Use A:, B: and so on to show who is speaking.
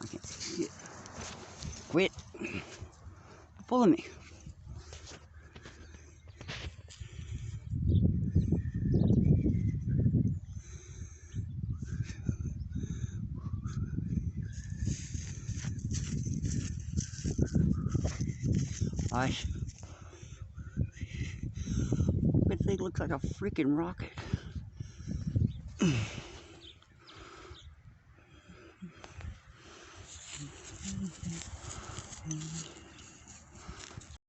A: I can't see it. Quit. Follow me. That thing looks like a freaking rocket.